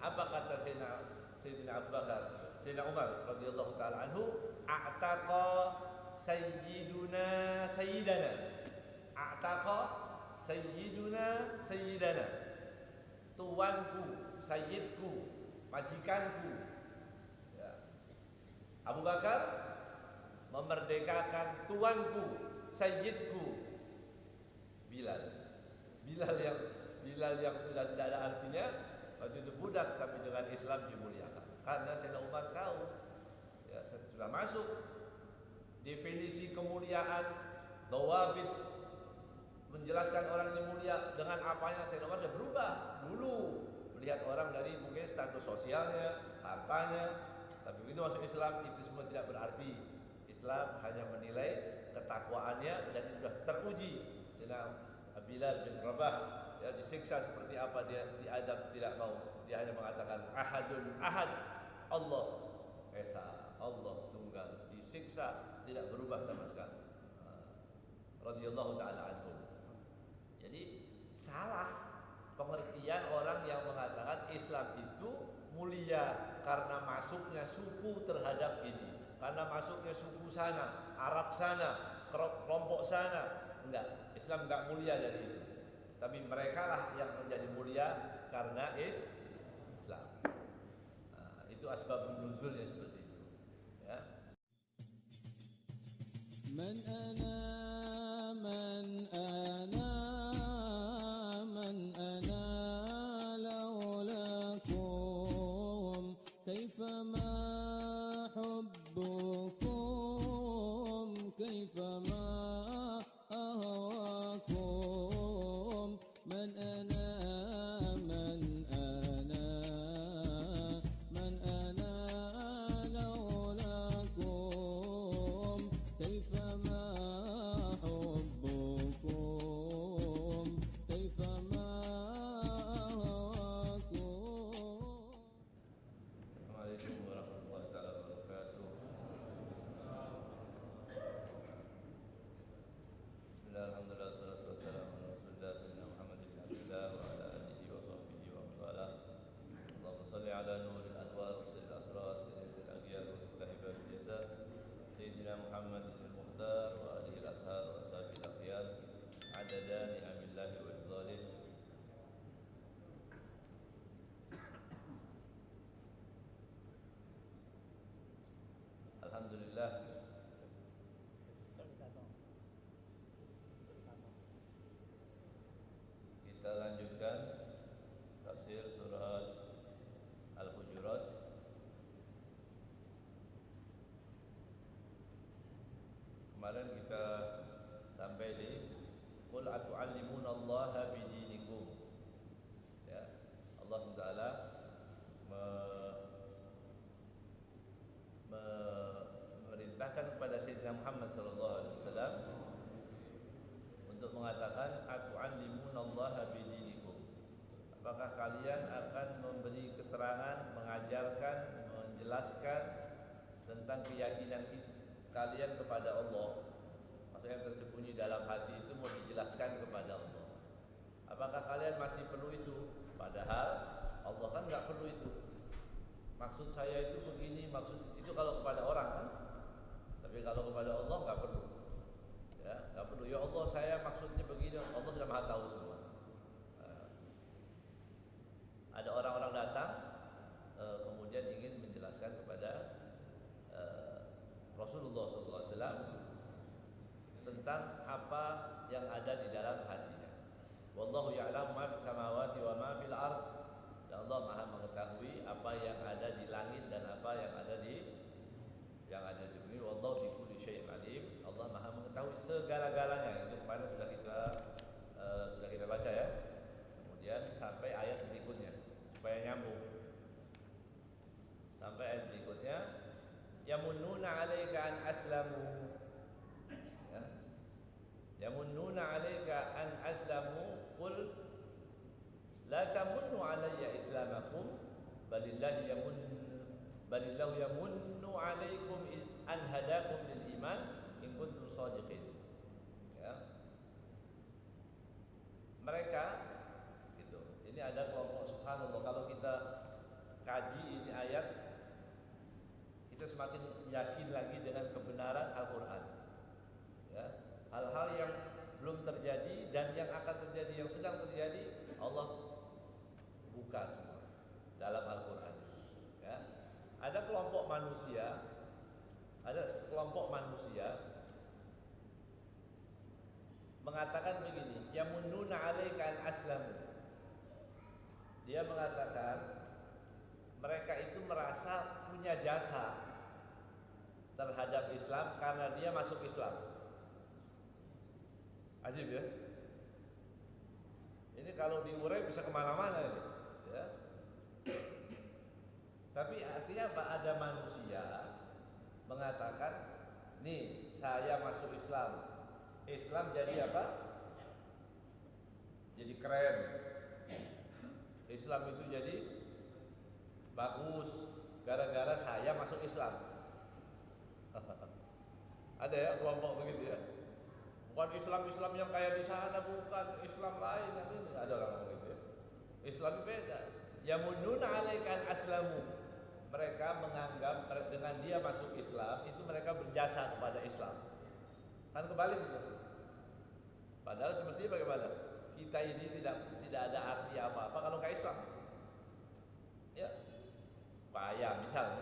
Apa kata Sayyidina Abu Bakar, Sayyidina Umar radhiyallahu taala anhu, a'taqa sayyidana. A'taqa sayyidana. Tuanku, sayyidku, majikanku. Ya. Abu Bakar memerdekakan tuanku, sayyidku, Bilal. Bilal yang sudah tidak ada artinya, waktu itu budak tapi dengan Islam dimuliakan. Karena Sayyidina Umar tahu, ya, sudah masuk definisi kemuliaan, dawabit, menjelaskan orang yang mulia dengan apanya. Sayyidina Umar sudah berubah. Dulu melihat orang dari mungkin status sosialnya, hartanya, tapi begitu masuk Islam itu semua tidak berarti. Islam hanya menilai ketakwaannya dan itu sudah teruji. Sayyidina Bilal bin Rabah, ya, disiksa seperti apa dia diadab tidak mau. Dia hanya mengatakan ahadun ahad, Allah esa, Allah tunggal. Disiksa tidak berubah sama sekali. Radhiyallahu taala anhu. Jadi salah pengertian orang yang mengatakan Islam itu mulia karena masuknya suku terhadap ini, karena masuknya suku sana, Arab sana, kelompok sana. Enggak, Islam enggak mulia dari itu. Tapi mereka lah yang menjadi mulia karena Islam. Nah, itu asbab nuzulnya seperti itu. Ya. Man ana laulakum kaifama hubbukum kaifama ahwakum man ana laulakum kaifama hubbukum kaifama ahwakum. Assalamualaikum warahmatullahi wabarakatuh. Alhamdulillah, salatu wassalamu ala Rasulillah sayyidina Muhammad bin Abdullah wa ala alihi wa sahbihi wa man Allahumma salli ala nuril anwar wa sayyidil asrar sayyidil aghyar wa mustahibah bil jasa sayyidina Muhammad bin Mukhtar wa alihi al-athhar wa sahbihi al-akhyar adada ni'amillahi wa ridhalih. Alhamdulillah, kita lanjutkan tafsir surat Al-Hujurat. Kemarin kita sampai di qul atu'allimunallaha bidinikum. Ya, Allah Taala memerintahkan kepada Sayyidina Muhammad sallallahu alaihi wasallam untuk mengatakan atu'allimunallaha bidinikum. Apakah kalian akan memberi keterangan, mengajarkan, menjelaskan tentang keyakinan kalian kepada Allah? Maksudnya yang tersembunyi dalam hati itu mau dijelaskan kepada Allah. Apakah kalian masih perlu itu? Padahal Allah kan enggak perlu itu. Maksud saya itu begini, maksud itu kalau kepada orang kan. Tapi kalau kepada Allah enggak perlu. Ya, enggak perlu. Ya Allah, saya maksudnya begini. Allah sudah Maha tahu semua. Ada orang-orang datang kemudian ingin menjelaskan kepada Rasulullah SAW tentang apa yang ada di dalam hatinya. Wallahu ya'lamu ma fis samawati wa ma fil ard. Dan Allah Maha mengetahui apa yang ada di langit dan apa yang ada di bumi. Wallahu bi kulli syai'in alim. Allah Maha mengetahui segala-galanya. Itu kemarin sudah kita baca ya. Kemudian sampai ayat berikutnya supaya nyambung. Sampai ayat berikutnya, yamunnuna 'alaika an aslamu. Ya. Yamunnuna 'alaika an aslamu qul la tamunnu 'alayya islamakum balillahu yamunnu 'alaikum an hadakum lil iman in kuntum shadiqin. Ya. Mereka gitu. Ini ada kelompok, subhanallah, kalau kita kaji ini ayat, kita semakin yakin lagi dengan kebenaran Al-Quran. Ya, hal-hal yang belum terjadi dan yang akan terjadi, yang sedang terjadi, Allah buka semua dalam Al-Quran. Ya, ada kelompok manusia, mengatakan begini, yamunnuna 'alaika an aslamu. Dia mengatakan mereka itu merasa punya jasa terhadap Islam karena dia masuk Islam. Ajib ya. Ini kalau diurai bisa kemana-mana ini. Ya. Tapi artinya apa? Ada manusia mengatakan, nih saya masuk Islam. Islam jadi apa? Jadi keren. Islam itu jadi bagus gara-gara saya masuk Islam. Ada ya kelompok begitu ya. Bukan Islam yang kayak di sana, bukan Islam lain yang ini. Ada orang begitu ya. Islam beda. Yamunnuna 'alaika an aslamu. Mereka menganggap dengan dia masuk Islam itu mereka berjasa kepada Islam. Kan kebalik itu. Padahal semestinya bagaimana? Kita ini tidak ada arti apa-apa kalau nggak Islam. Ya, kaya misalnya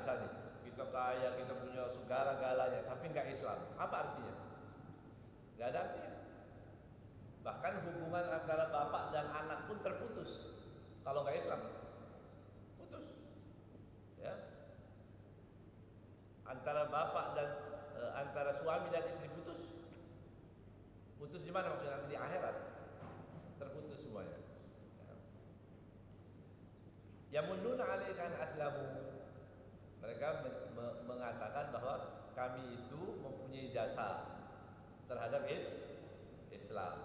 kita kaya, kita punya segala-galanya, tapi nggak Islam. Apa artinya? Nggak ada artinya. Bahkan hubungan antara bapak dan anak pun terputus kalau nggak Islam. Putus. Ya. Antara bapak dan antara suami dan istri putus. Putus di mana maksudnya? Nanti di akhirat terputus semuanya. Yamunnuna 'alaika an aslamu. Mereka mengatakan bahwa kami itu mempunyai jasa terhadap Islam.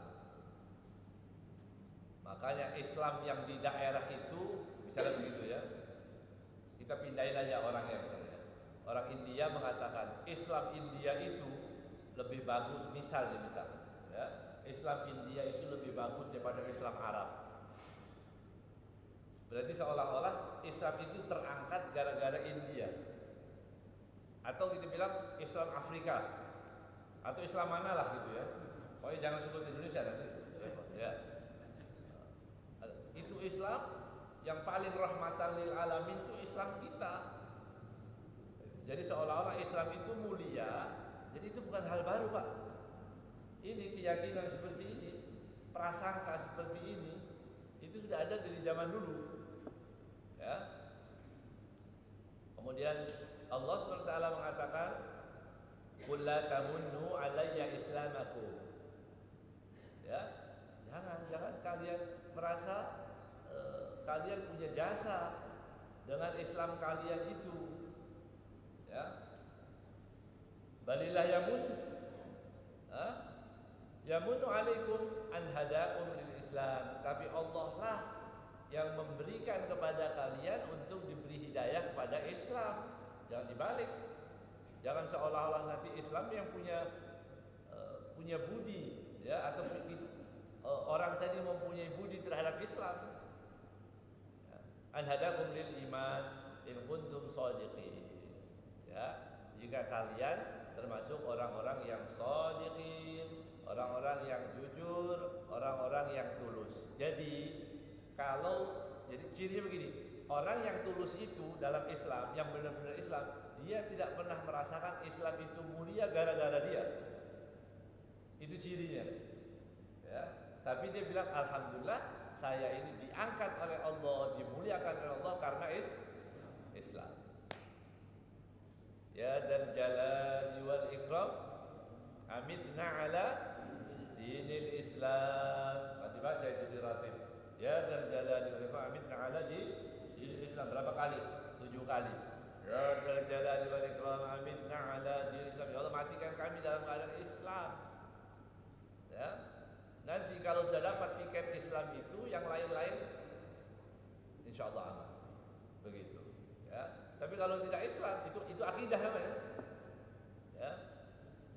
Makanya Islam yang di daerah itu misalnya begitu ya. Kita pindahin aja orangnya misalnya. Orang India mengatakan Islam India itu lebih bagus misalnya ya. Islam India itu lebih bagus daripada Islam Arab. Berarti seolah-olah Islam itu terangkat gara-gara India. Atau kita bilang Islam Afrika atau Islam mana lah gitu ya. Pokoknya jangan sebut Indonesia nanti. Ya. Itu Islam yang paling rahmatan lil alamin itu Islam kita. Jadi seolah-olah Islam itu mulia. Jadi itu bukan hal baru, Pak. Ini keyakinan seperti ini, prasangka seperti ini, itu sudah ada dari zaman dulu. Ya. Kemudian Allah SWT mengatakan, "Qul la tamunnu 'alayya islamakum." Ya. Jangan kalian merasa kalian punya jasa dengan Islam kalian itu. Ya. Balillah yamunnu 'alaikum an hadakum lil Islam. Tapi Allah lah yang memberikan kepada kalian untuk diberi hidayah kepada Islam. Jangan dibalik. Jangan seolah-olah nanti Islam yang punya budi ya, atau orang tadi mempunyai budi terhadap Islam. An hadakum lil iman in kuntum shadiqin. Ya, jika kalian termasuk orang-orang yang shadiqin, orang-orang yang jujur, orang-orang yang tulus. Jadi cirinya begini, orang yang tulus itu dalam Islam, yang benar-benar Islam, dia tidak pernah merasakan Islam itu mulia gara-gara dia. Itu cirinya. Ya, tapi dia bilang alhamdulillah saya ini diangkat oleh Allah, dimuliakan oleh Allah karena Islam. Ya dzal jalali wal ikram amitna ala dinil Islam. Nanti baca itu di ratib. Ya dzal jalali wal ikram amitna ala dinil Islam. Berapa kali? 7 kali. Ya dzal jalali wal ikram amitna ala dinil Islam. Ya Allah, matikan kami dalam keadaan Islam. Ya. Nanti kalau sudah dapat tiket Islam itu, yang lain-lain insyaallah aman. Begitu. Ya. Tapi kalau tidak Islam, itu akidah namanya. Ya.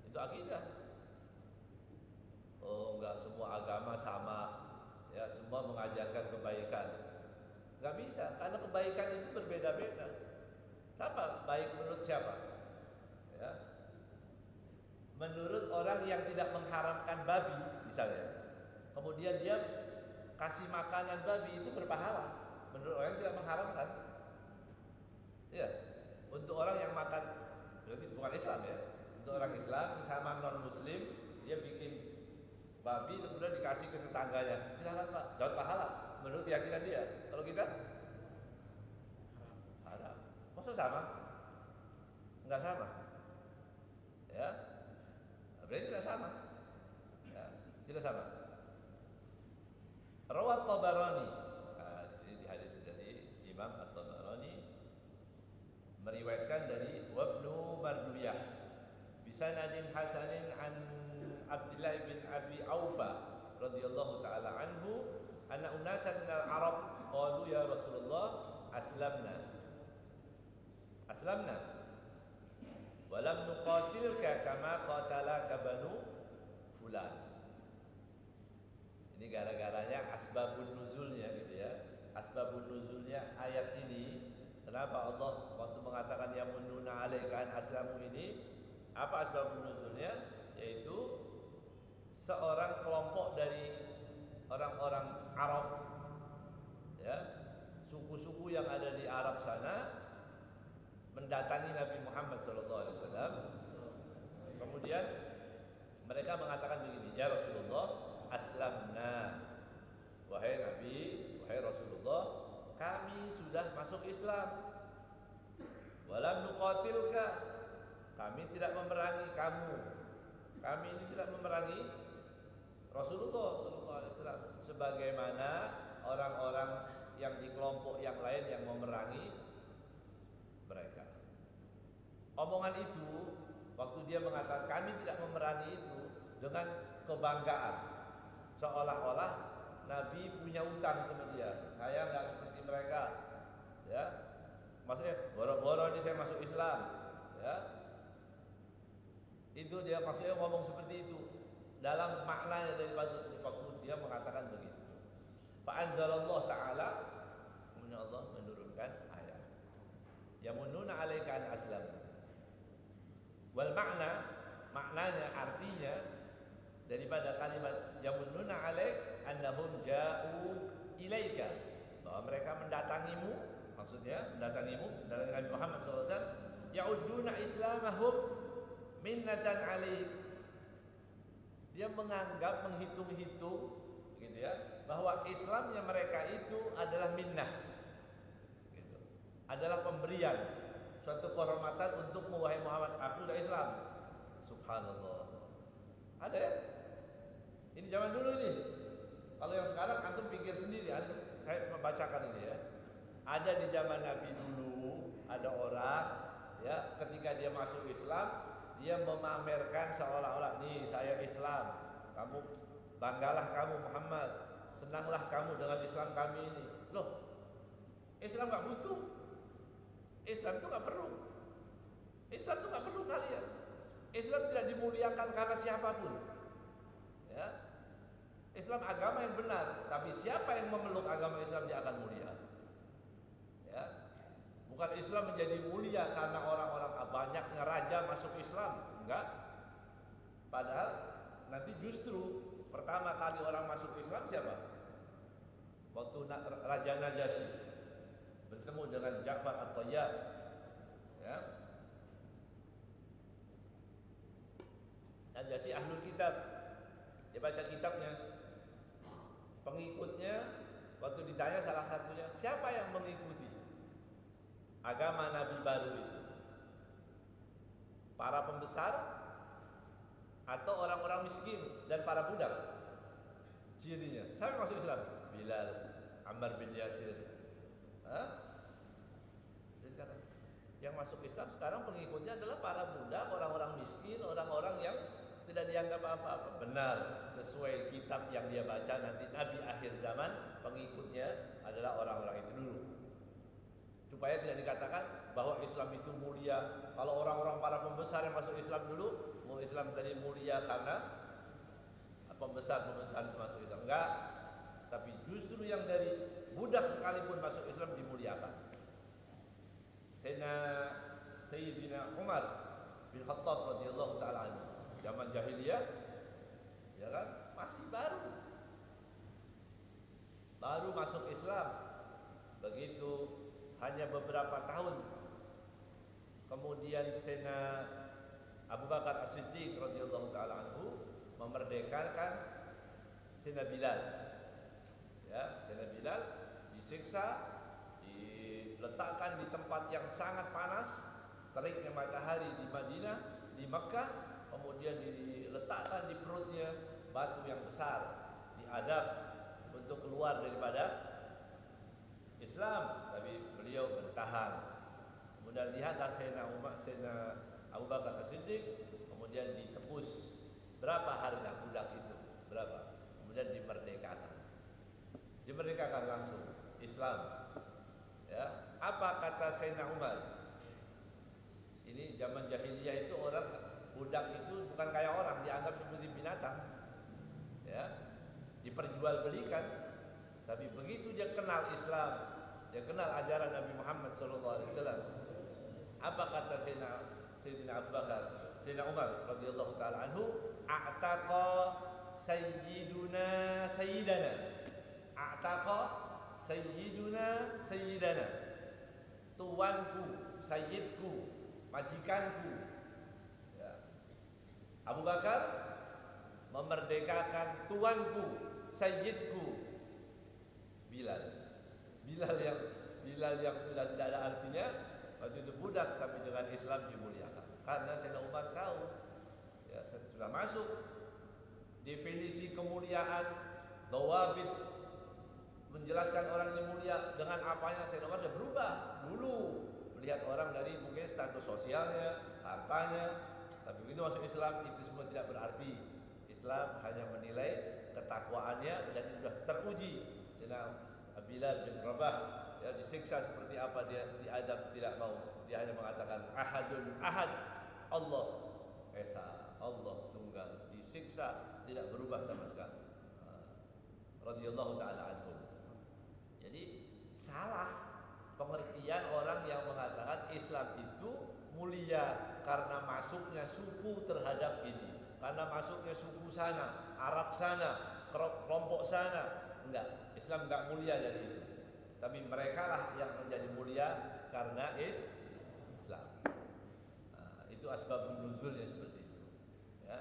Itu akidah. Oh, enggak semua agama sama. Ya, semua mengajarkan kebaikan. Enggak bisa, karena kebaikan itu berbeda-beda. Apa baik menurut siapa? Ya. Menurut orang yang tidak mengharamkan babi misalnya, kemudian dia kasih makanan babi, itu berpahala. Menurut orang yang tidak mengharamkan. Ya. Untuk orang yang makan, berarti bukan Islam ya. Untuk orang Islam sesama non Muslim, dia bikin babi kemudian dikasih ke tetangganya, silakan Pak, dapat pahala. Menurut keyakinan dia. Kalau kita haram. Maksud sama? Enggak sama. Ya. Berarti tidak sama. Ya, tidak sama. Rawat Tabarani. Nah, di sini di hadis dari Imam At-Tabarani meriwayatkan dari Wabnu Marduyah bisanadin hasanin an Abdullah bin Abi Aufa radhiyallahu taala anhu anna unasan minal Arab qalu ya Rasulullah aslamna walam nuqatilka kama qatalaka banu fulan. Ini gara-garanya asbabun nuzulnya gitu ya. Asbabun nuzulnya ayat ini, kenapa Allah waktu mengatakan yamununa alaika an aslamu ini, apa asbabun nuzulnya? Yaitu seorang kelompok dari orang-orang Arab ya, suku-suku yang ada di Arab sana mendatangi Nabi Muhammad SAW. Kemudian mereka mengatakan begini, ya Rasulullah, aslamna, wahai Nabi, wahai Rasulullah, kami sudah masuk Islam. Walam nuqatilka, kami tidak memerangi kamu. Kami ini tidak memerangi Rasulullah SAW, sebagaimana orang-orang yang di kelompok yang lain yang memerangi mereka. Omongan itu waktu dia mengatakan kami tidak memerangi itu dengan kebanggaan, seolah-olah Nabi punya utang sama dia. Saya nggak seperti mereka, ya. Maksudnya boro-boro ini saya masuk Islam, ya. Itu dia maksudnya ngomong seperti itu. Dalam maknanya dari waktu dia mengatakan begitu. Fa anzalallahu taala, kemudian Allah menurunkan ayat. Yamununa 'alaika an aslam. Wal maknanya artinya daripada kalimat yamununa 'alaik annahum ja'u ilaika, bahwa mereka mendatangimu, maksudnya mendatangi Nabi Muhammad SAW, ya'udduna islamahum minnatan 'alaik. Dia menganggap, menghitung-hitung gitu ya, bahwa Islamnya mereka itu adalah minnah gitu. Adalah pemberian, suatu kehormatan untuk wahai Muhammad, aku sudah Islam. Subhanallah. Ada ya? Ini zaman dulu ini. Kalau yang sekarang antum pikir sendiri, saya membacakan ini ya. Ada di zaman Nabi dulu, ada orang ya, ketika dia masuk Islam, dia memamerkan seolah-olah, nih saya Islam, kamu banggalah kamu Muhammad, senanglah kamu dengan Islam kami ini. Loh, Islam nggak butuh, Islam itu nggak perlu, Islam itu nggak perlu kalian. Islam tidak dimuliakan karena siapapun, ya. Islam agama yang benar, tapi siapa yang memeluk agama Islam dia akan mulia, ya. Bukan Islam menjadi mulia karena orang-orang banyaknya raja masuk Islam, enggak. Padahal nanti justru pertama kali orang masuk Islam siapa? Waktu Raja Najasyi bertemu dengan Ja'far At-Tayyar, ya. Najasyi ahlul kitab, dia baca kitabnya. Pengikutnya waktu ditanya salah satunya, siapa yang mengikuti agama Nabi baru itu? Para pembesar atau orang-orang miskin dan para budak? Cirinya, siapa yang masuk Islam? Bilal, Ammar bin Yasir. Jadi kata, yang masuk Islam sekarang pengikutnya adalah para budak, orang-orang miskin, orang-orang yang tidak dianggap apa-apa. Benar, sesuai kitab yang dia baca, nanti Nabi akhir zaman pengikutnya adalah orang-orang itu dulu. Supaya tidak dikatakan bahwa Islam itu mulia. Kalau orang-orang para pembesar yang masuk Islam dulu, mau Islam tadi mulia karena pembesar-pembesar itu masuk Islam. Enggak. Tapi justru yang dari budak sekalipun masuk Islam dimuliakan. Sayyidina Sayyidina Umar bin Khattab radhiyallahu taala anhu. Zaman jahiliyah, ya kan, masih baru masuk Islam. Begitu hanya beberapa tahun kemudian Sayyidina Abu Bakar As-Siddiq radhiyallahu taala anhu memerdekakan Sayyidina Bilal. Ya, Sayyidina Bilal disiksa, diletakkan di tempat yang sangat panas, teriknya matahari di Madinah, di Makkah, kemudian diletakkan di perutnya batu yang besar, diadab untuk keluar daripada Islam, tapi beliau bertahan. Kemudian lihatlah Sayyidina Abu Bakar As-Siddiq, kemudian ditebus. Berapa harga budak itu? Berapa? Kemudian dimerdekakan langsung Islam. Ya, apa kata Sayyidina Umar? Ini zaman jahiliyah itu orang budak itu bukan kayak orang, dianggap seperti binatang. Ya, diperjualbelikan. Tapi begitu dia kenal Islam, dia kenal ajaran Nabi Muhammad SAW. Apa kata Sayyidina Abu Bakar, Sayyidina Umar radhiyallahu taala anhu, a'taqa sayyiduna sayyidana. A'taqa sayyidana. Tuanku, sayyidku, majikanku. Ya. Abu Bakar memerdekakan tuanku, sayyidku, Bilal. Bilal yang sudah tidak ada artinya, waktu itu budak tapi dengan Islam dimuliakan. Karena Sayyidina Umar tahu, ya, sudah masuk definisi kemuliaan, dawabit, menjelaskan orang yang mulia dengan apanya. Sayyidina Umar sudah berubah. Dulu melihat orang dari mungkin status sosialnya, hartanya, tapi begitu masuk Islam itu semua tidak berarti. Islam hanya menilai ketakwaannya dan itu sudah teruji. Sayyidina Bilal bin Rabah, ya, disiksa seperti apa, dia diadab tidak mau. Dia hanya mengatakan ahadun ahad, Allah esa, Allah tunggal. Disiksa tidak berubah sama sekali. Radhiyallahu taala anhu. Jadi salah pengertian orang yang mengatakan Islam itu mulia karena masuknya suku terhadap ini, karena masuknya suku sana, Arab sana, kelompok sana. Enggak, Islam enggak mulia dari itu. Tapi mereka lah yang menjadi mulia karena Islam. Nah, itu asbabun nuzulnya seperti itu. Ya.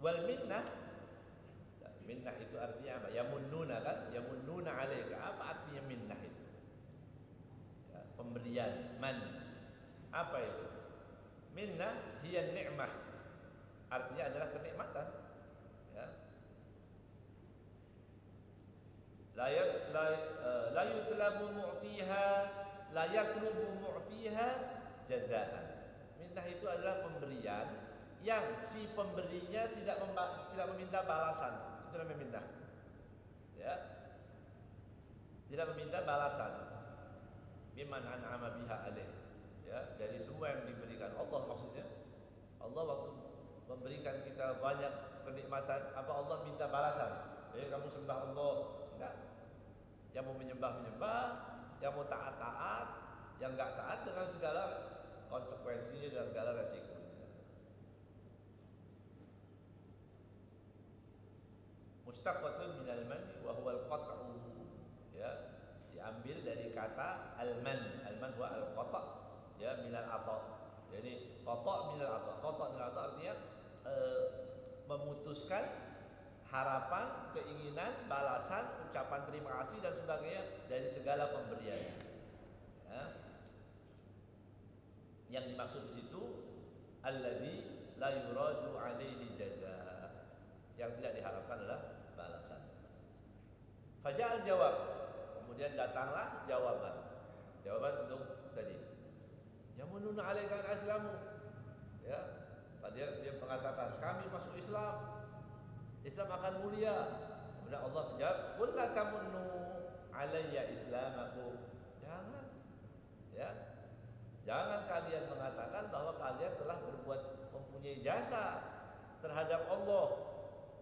Wal minnah, minnah itu artinya apa? Yamunnuna kan? Yamunnuna alaika. Apa artinya minnah itu? Ya, pemberian, man. Apa itu? Minnah hiya ni'mah. Artinya adalah kenikmatan. Ya. La yutlabu mu'tiha, la yatlubu mu'tiha jazaan. Minnah itu adalah pemberian yang si pemberinya tidak meminta balasan. Itu namanya minnah. Ya. Tidak meminta balasan. Biman an'ama biha alaih. Ya, dari semua yang diberikan Allah, maksudnya Allah waktu memberikan kita banyak kenikmatan, apa Allah minta balasan? Kamu sembah Allah? Enggak. Yang mau menyembah, yang mau taat, yang enggak taat dengan segala konsekuensinya dan segala resikonya. Mustaqatun minal manni wa huwa al-qat'u. Ya, diambil dari kata al-man. Al-man huwa al-qata', ya, minal ata'. Jadi qata' minal ata'. Qata' minal ata' artinya memutuskan harapan, keinginan, balasan, ucapan terima kasih dan sebagainya dari segala pemberian. Ya. Yang dimaksud di situ alladzi la yuradu alaihi jazaa. Yang tidak diharapkan adalah balasan. Faja'al jawab. Kemudian datanglah jawaban. Jawaban untuk tadi. Yamununa 'alaika al-islamu. Ya, dia mengatakan kami masuk Islam. Islam akan mulia. Kemudian Allah menjawab, "Qul la tamunnu 'alayya islamakum." Jangan. Ya. Jangan kalian mengatakan bahwa kalian telah mempunyai jasa terhadap Allah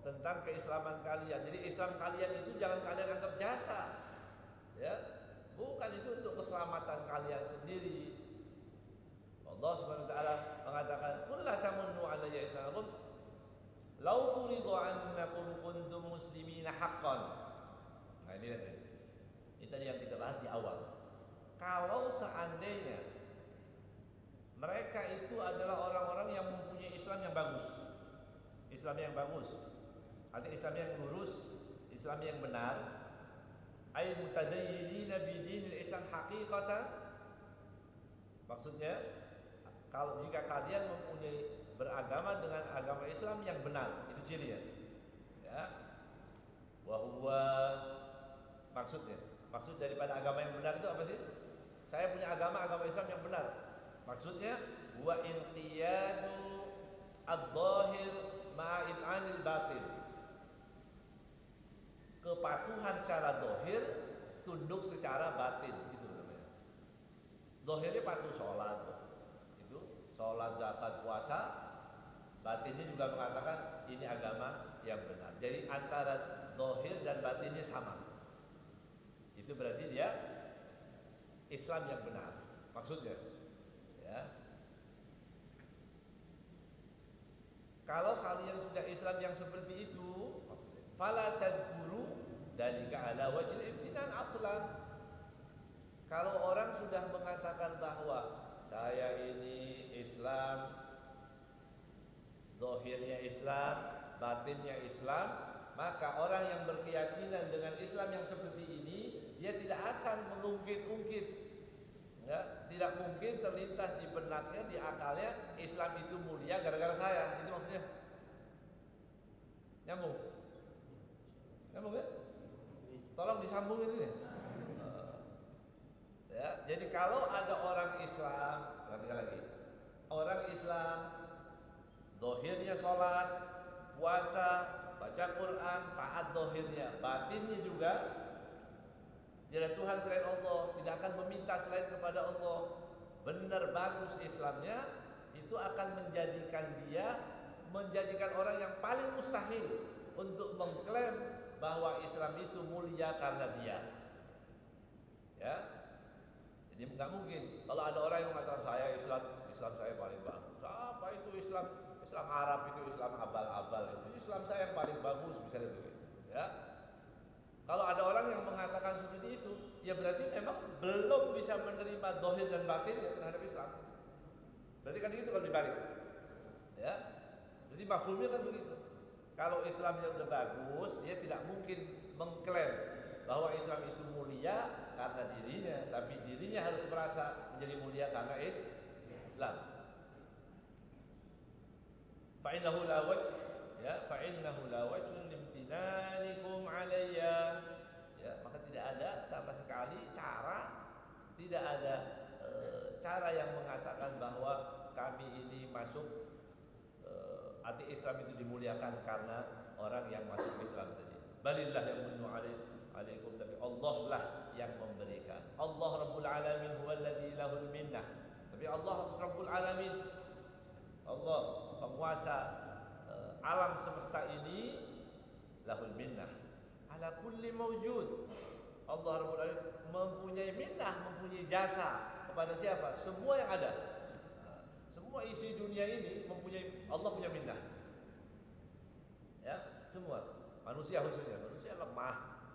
tentang keislaman kalian. Jadi Islam kalian itu jangan kalian anggap jasa. Ya. Bukan, itu keselamatan kalian sendiri. Allah Subhanahu wa taala mengatakan, "Qul la tamunnu 'alayya islamakum law furidu annakum kuntum muslimina haqqan." Nah, ini lihat. Ini tadi yang kita bahas di awal. Kalau seandainya mereka itu adalah orang-orang yang mempunyai Islam yang bagus, Islam yang bagus, artinya Islam yang lurus, Islam yang benar, ay mutadayyinina bidinil Islam haqiqatan. Maksudnya, kalau jika kalian mempunyai beragama dengan agama Islam yang benar, itu cirinya. Ya. Wa huwa, maksud daripada agama yang benar itu apa sih? Saya punya agama Islam yang benar. Maksudnya wa inqiyadu ad-dhahir ma'a id'anil batin. Kepatuhan secara zahir, tunduk secara batin, itu namanya. Zahirnya patuh sholat, itu sholat, zakat, puasa. Batinnya juga mengatakan ini agama yang benar. Jadi antara zahir dan batinnya sama. Itu berarti dia Islam yang benar. Maksudnya, ya. Kalau kalian sudah Islam yang seperti itu, fala tadhkuru dalika ala wajhil imtinan aslan. Kalau orang sudah mengatakan bahwa saya ini Islam, zahirnya Islam, batinnya Islam, maka orang yang berkeyakinan dengan Islam yang seperti ini, dia tidak akan mengungkit-ungkit, ya, tidak mungkin terlintas di benaknya, di akalnya Islam itu mulia gara-gara saya. Itu maksudnya. Nyambung? Nyambung ya? Tolong disambungin ini. Ya, jadi kalau ada orang Islam, perhatikan lagi, orang Islam, zahirnya sholat, puasa, baca Quran, taat zahirnya, batinnya juga tidak Tuhan selain Allah, tidak akan meminta selain kepada Allah, benar bagus Islamnya, itu akan menjadikan orang yang paling mustahil untuk mengklaim bahwa Islam itu mulia karena dia. Ya, jadi nggak mungkin. Kalau ada orang yang mengatakan saya Islam saya paling bagus. Apa itu Islam Arab, itu Islam abal-abal, itu Islam saya yang paling bagus, misalnya begitu. Ya. Kalau ada orang yang mengatakan seperti itu, ya berarti memang belum bisa menerima zahir dan batin terhadap Islam. Berarti kan itu kalau dibalik. Ya. Jadi mafhumnya kan begitu. Kalau Islamnya udah bagus, dia tidak mungkin mengklaim bahwa Islam itu mulia karena dirinya, tapi dirinya harus merasa menjadi mulia karena Islam. Fa'innahu la wajh, ya, fa'innahu la wajhun limtinanikum alayya. Ya, maka tidak ada sama sekali tidak ada cara yang mengatakan bahwa kami ini masuk arti Islam itu dimuliakan karena orang yang masuk Islam tadi. Balillah yang munnu alaikum, tapi Allah lah yang memberikan. Allah Rabbul Alamin huwallazi lahul minnah. Tapi Allah Rabbul Alamin, Allah penguasa alam semesta ini, lahul minnah ala kulli mawjud. Allah Rabbul Alamin mempunyai minnah, mempunyai jasa kepada siapa? Semua yang ada. Semua isi dunia ini Allah punya minnah. Ya, semua. Manusia khususnya, manusia lemah.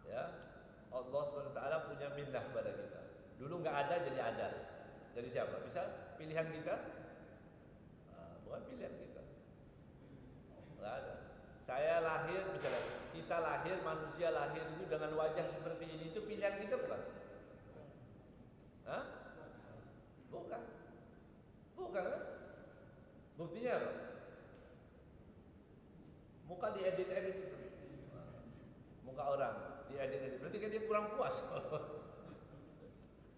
Ya. Allah Subhanahu wa taala punya minnah pada kita. Dulu enggak ada jadi ada. Jadi siapa? Bisa pilihan kita? Bukan pilihan kita. Enggak ada. Saya lahir, misalnya kita lahir, manusia lahir itu dengan wajah seperti ini, itu pilihan kita bukan? Hah? Bukan. Bukan kan? Buktinya apa? Muka diedit-edit. Muka orang diedit-edit. Berarti kan dia kurang puas.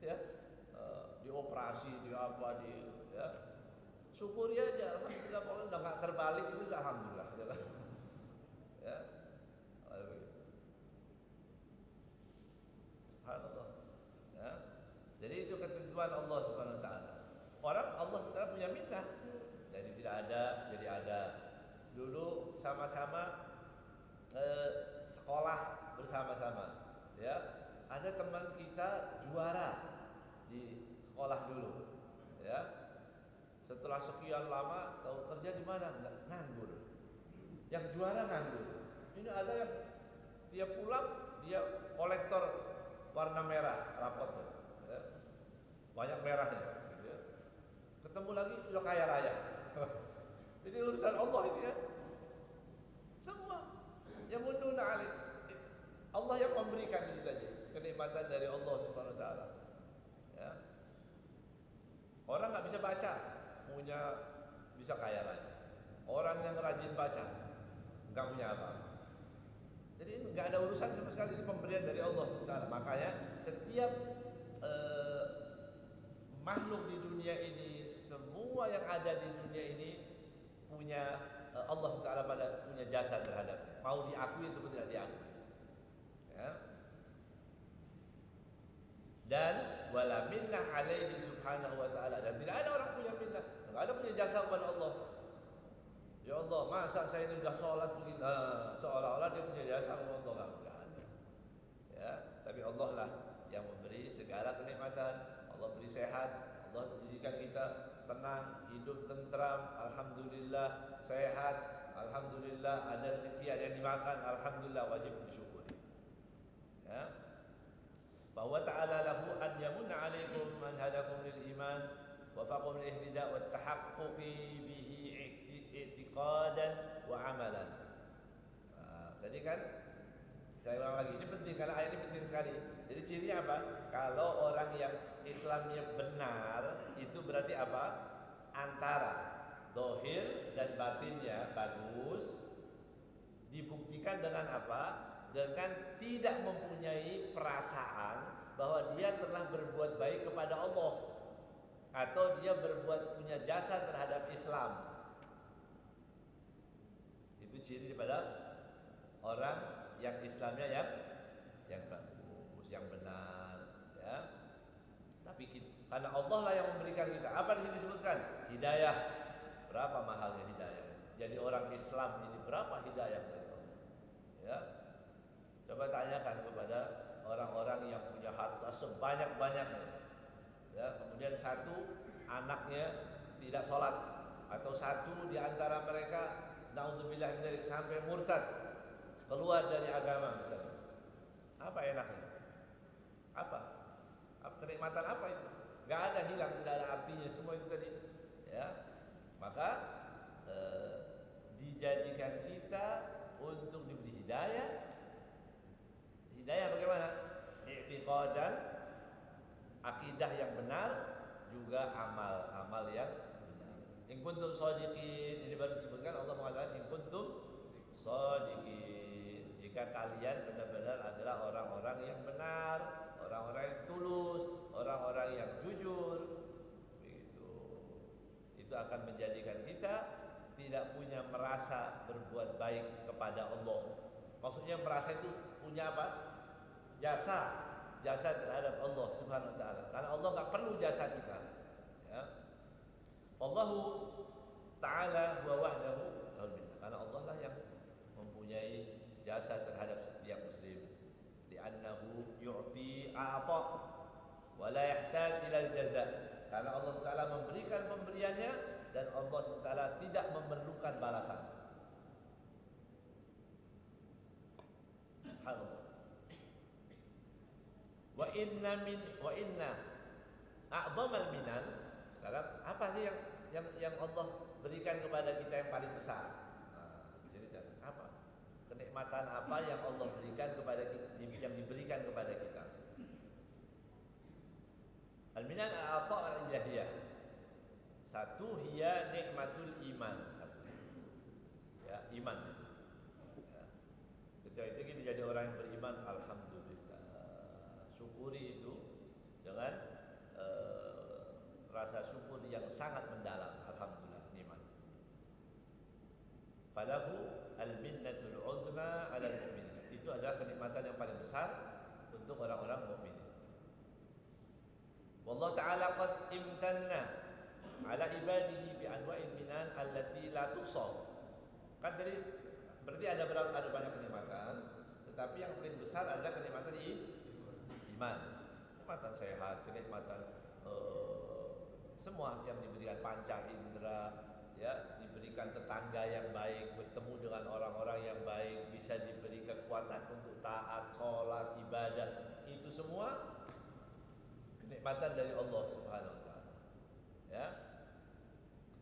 Ya. Dioperasi, ya. Syukuri aja, alhamdulillah, kalau udah enggak terbalik itu alhamdulillah. Ya. Subhanallah. Ya. Jadi itu ketentuan Allah Subhanahu wa taala. Orang Allah Taala punya minnah. Jadi tidak ada, jadi ada. Dulu sama-sama sekolah bersama-sama. Ya. Ada teman kita juara di sekolah dulu, ya. Setelah sekian lama tahu kerja di mana? Nganggur. Yang juara nganggur. Ini ada yang tiap pulang dia kolektor warna merah rapotnya, ya. Banyak merahnya, gitu ya. Ketemu lagi sudah kaya raya. Ini urusan Allah ini ya. Semua yang munduna alaih. Allah yang memberikan itu tadi, kenikmatan dari Allah Subhanahu wa taala. Ya. Orang nggak bisa baca, punya bisa kaya raya. Orang yang rajin baca, nggak punya apa-apa. Jadi nggak ada urusan sama sekali, ini pemberian dari Allah Subhanahu wa taala. Makanya setiap makhluk di dunia ini, semua yang ada di dunia ini punya Allah Taala pada punya jasa terhadap, mau diakui atau tidak diakui, ya. Dan wala minnah alaihi subhanahu wa ta'ala, dan tidak ada orang punya minnah, tidak ada punya jasa kepada Allah. Ya Allah, masa saya ini sudah sholat begini, seolah-olah dia punya jasa kepada Allah, enggak ada, ya. Tapi Allah lah yang memberi segala kenikmatan. Allah beri sehat, Allah jadikan kita tenang, hidup tentram, alhamdulillah, sehat, alhamdulillah, ada rezeki, ada yang dimakan, alhamdulillah, wajib bersyukur, ya. Bahwa ta'ala lahu an yamunna alaikum man hadakum lil iman wa faqum lil ihtida' wa tahaqquqi bihi i'tiqadan wa amalan. Tadi kan saya ulang lagi, ini penting karena ayat ini penting sekali. Jadi cirinya apa? Kalau orang yang Islamnya benar, itu berarti apa? Antara zahir dan batinnya bagus, dibuktikan dengan apa? Dengan tidak mempunyai perasaan bahwa dia telah berbuat baik kepada Allah, atau dia berbuat punya jasa terhadap Islam. Itu ciri daripada orang yang Islamnya yang bagus, yang benar, ya. Tapi karena Allah lah yang memberikan kita. Apa di sini disebutkan? Hidayah. Berapa mahalnya hidayah? Jadi orang Islam ini berapa hidayah dari Allah? Ya. Coba tanyakan kepada orang-orang yang punya harta sebanyak-banyaknya, ya. Kemudian satu anaknya tidak sholat, atau satu di antara mereka naudzubillah dari sampai murtad, keluar dari agama misalnya. Apa enaknya? Apa kenikmatan apa itu? Gak ada, hilang, tidak ada artinya semua itu tadi, ya. Maka dijadikan kita untuk diberi hidayah. Hidayah bagaimana? I'tiqadan, akidah yang benar, juga amal yang benar. In kuntum shadiqin, ini baru disebutkan, Allah mengatakan in kuntum shadiqin, jika kalian benar-benar adalah orang-orang yang benar, orang-orang yang tulus, orang-orang yang jujur, begitu. Itu akan menjadikan kita tidak punya merasa berbuat baik kepada Allah. Maksudnya merasa itu punya apa? Jasa terhadap Allah Subhanahu wa taala. Karena Allah enggak perlu jasa kita, ya. Allahu taala huwa wahdahu lahul minna. Karena Allah lah yang mempunyai jasa terhadap setiap muslim. Li'annahu yu'ti a'ta wa la yahtaj ila al-jaza. Karena Allah taala memberikan pemberiannya dan Allah taala tidak memerlukan balasan. Subhanallah. Wa inna a'dhamal minan. Sekarang apa sih yang Allah berikan kepada kita yang paling besar? Nah, di sini apa? Kenikmatan apa yang Allah berikan kepada kita, yang diberikan kepada kita? Al-minan a'ta al-ilahiyah. Satu hiya nikmatul iman, satu. Ya, iman itu. Ya. Ketika itu kita jadi orang yang beriman, alhamdulillah. Syukuri itu dengan rasa syukur yang sangat mendalam. Alhamdulillah, nikmat. Falahu al-minnatul uzma 'alal mu'minin. Itu adalah kenikmatan yang paling besar untuk orang-orang mukmin. Wallahu ta'ala qad imtanna 'ala ibadihi bi anwa'il minan allati la tuhsa. Kan tadi berarti ada banyak kenikmatan, tetapi yang paling besar adalah kenikmatan iman. kenikmatan sehat, kenikmatan semua yang diberikan panca indera, ya, diberikan tetangga yang baik, bertemu dengan orang-orang yang baik, bisa diberi kekuatan untuk taat, sholat, ibadah, itu semua kenikmatan dari Allah Subhanahu wa taala. Ya.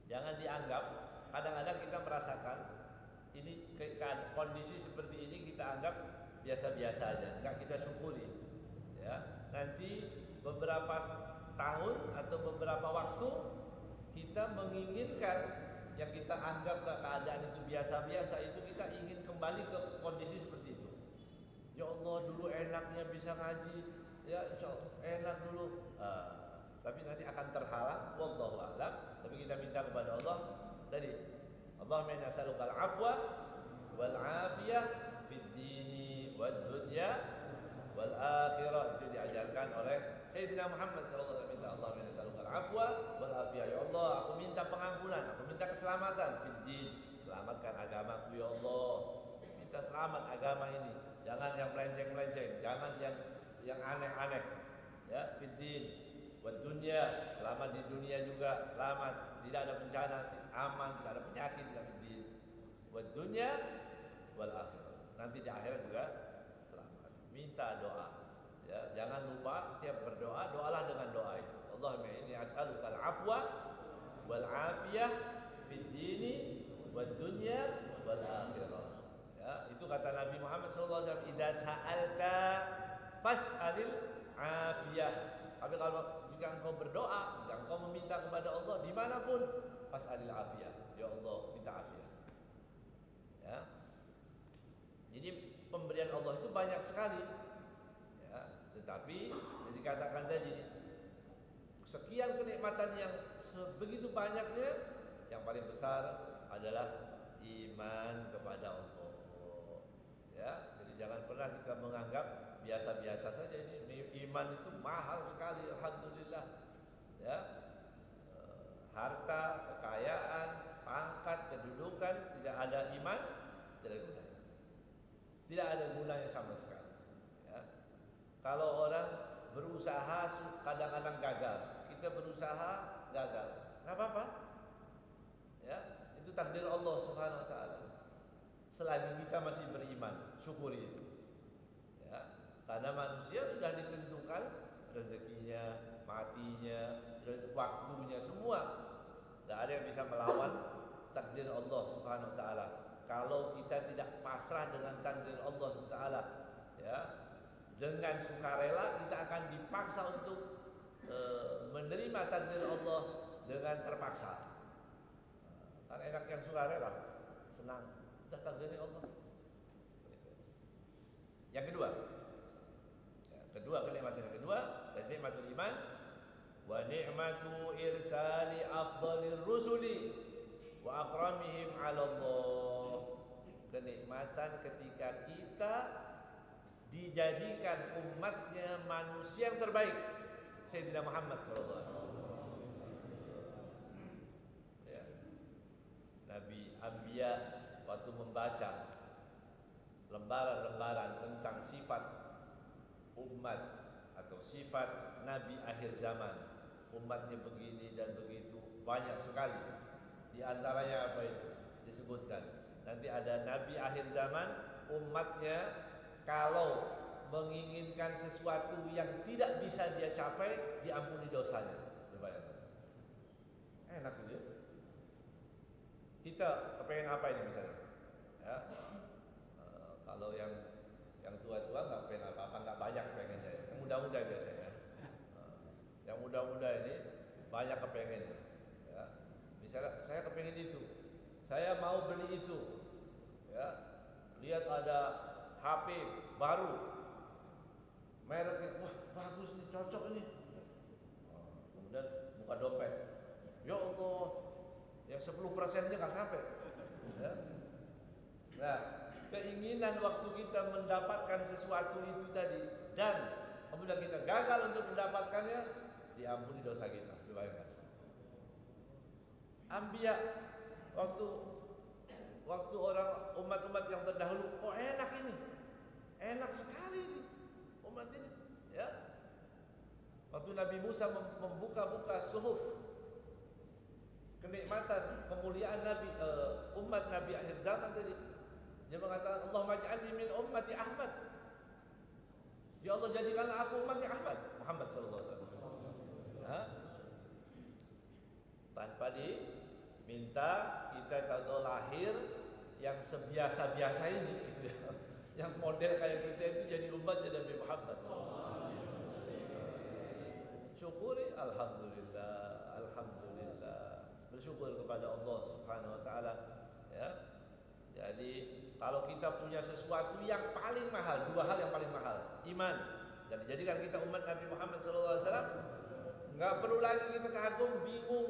Jangan dianggap, kadang-kadang kita merasakan ini kondisi seperti ini kita anggap biasa-biasa aja, enggak kita syukuri. Ya, nanti beberapa tahun atau beberapa waktu kita menginginkan yang kita anggap keadaan itu biasa-biasa itu, kita ingin kembali ke kondisi seperti itu. Ya Allah, dulu enaknya bisa ngaji, ya enak dulu. Tapi nanti akan terhalang, wallahu a'lam. Tapi kita minta kepada Allah tadi, Allahumma inna nas'alukal afwa wal afiyah fid dini wad dunya wal akhirah. Itu diajarkan oleh Sayyidina Muhammad sallallahu alaihi wasallam. Allahumma inna nas'alukal afwa wal afiyah. Ya Allah, aku minta pengampunan, aku minta keselamatan fid din. Selamatkan agamaku ya Allah. Minta selamat agama ini. Jangan yang melenceng-melenceng, jangan yang aneh-aneh. Ya, fid din wad dunya, selamat di dunia juga, selamat, tidak ada bencana, aman, tidak ada penyakit, tidak fid wad dunya wal akhirah. Nanti di akhirat juga selamat. Minta doa. Ya, jangan lupa setiap berdoa, doalah dengan doa itu. Allahumma inni as'alukal afwa wal afiyah fid dini wad dunya wal akhirah. Ya, itu kata Nabi Muhammad sallallahu alaihi wasallam, "Idza sa'alta fas'alil afiyah." Tapi kalau jika engkau berdoa, jika engkau meminta kepada Allah dimanapun, fas'alil afiyah. Ya Allah, minta afiyah. Ya. Jadi pemberian Allah itu banyak sekali. Ya, tetapi dikatakan tadi, sekian kenikmatan yang sebegitu banyaknya, yang paling besar adalah iman kepada Allah. Ya, jadi jangan pernah kita menganggap biasa-biasa saja ini. Iman itu mahal sekali, alhamdulillah. Ya, harta, kekayaan, pangkat, kedudukan, tidak ada iman, tidak ada gunanya. Tidak ada gunanya sama sekali. Ya. Kalau orang berusaha kadang-kadang gagal, kita berusaha gagal, nggak apa-apa. Ya, itu takdir Allah Subhanahu Wa Taala. Selagi kita masih beriman, syukuri itu. Ya, karena manusia sudah ditentukan rezekinya, matinya, waktunya semua. Tidak ada yang bisa melawan takdir Allah Subhanahu Wa Taala. Kalau kita tidak pasrah dengan takdir Allah Subhanahu Wa Taala, ya, dengan sukarela kita akan dipaksa untuk menerima takdir Allah dengan terpaksa. Kan enak yang sukarela, senang, udah takdirnya Allah. Yang kedua, kenikmatan yang kedua, nikmatul iman wa ni'matu irsali afdalir rusuli wa akramihim 'ala Allah. Kenikmatan ketika kita dijadikan umatnya manusia yang terbaik, Sayyidina Muhammad sallallahu alaihi wasallam. Ya. Nabi Anbiya waktu membaca lembaran-lembaran tentang sifat umat atau sifat Nabi akhir zaman, umatnya begini dan begitu, banyak sekali. Di antaranya apa itu? Disebutkan nanti ada Nabi akhir zaman, umatnya kalau menginginkan sesuatu yang tidak bisa dia capai, diampuni dosanya. Berbayang. Enak gitu ya. Kita kepengen apa ini misalnya? Ya. Kalau yang tua-tua nggak pengen apa-apa, nggak banyak pengennya. Yang muda-muda biasanya. Yang muda-muda ini banyak kepengennya. Ya. Misalnya saya kepengen itu, saya mau beli itu. Ya. Lihat ada HP baru, mereknya, wah bagus nih, cocok ini. Kemudian buka dompet, ya Allah, yang 10%-nya nggak sampai. Ya. Nah, keinginan waktu kita mendapatkan sesuatu itu tadi, dan kemudian kita gagal untuk mendapatkannya, diampuni dosa kita. Dibayangkan. Anbiya waktu orang umat-umat yang terdahulu, kok enak ini, enak sekali ini umat ini, ya. Waktu Nabi Musa membuka-buka suhuf, kenikmatan, kemuliaan Nabi, umat Nabi akhir zaman tadi, dia mengatakan, Allahumma ij'alni min ummati Ahmad. Ya Allah, jadikanlah aku umatnya Ahmad, Muhammad sallallahu alaihi wasallam. Ha? Tanpa diminta, kita tahu lahir yang sebiasa-biasa ini gitu. Yang model kayak kita itu jadi umatnya Nabi Muhammad sallallahu alaihi wasallam. Syukuri, alhamdulillah, alhamdulillah. Bersyukur kepada Allah Subhanahu wa taala, ya. Jadi kalau kita punya sesuatu yang paling mahal, dua hal yang paling mahal, iman, dan dijadikan kita umat Nabi Muhammad sallallahu alaihi wasallam, enggak perlu lagi kita kagum, bingung,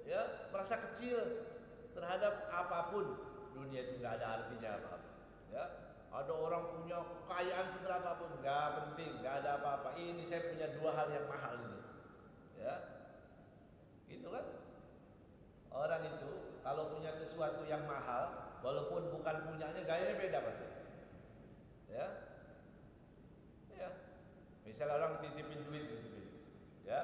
ya, merasa kecil terhadap apapun. Dunia itu enggak ada artinya apa-apa, ya. Ada orang punya kekayaan seberapa pun, enggak penting, enggak ada apa-apa. Ini saya punya dua hal yang mahal ini, ya. Gitu kan? Orang itu kalau punya sesuatu yang mahal, walaupun bukan punyanya, gayanya beda pasti. Ya. Ya. Misalnya orang titipin duit, ya,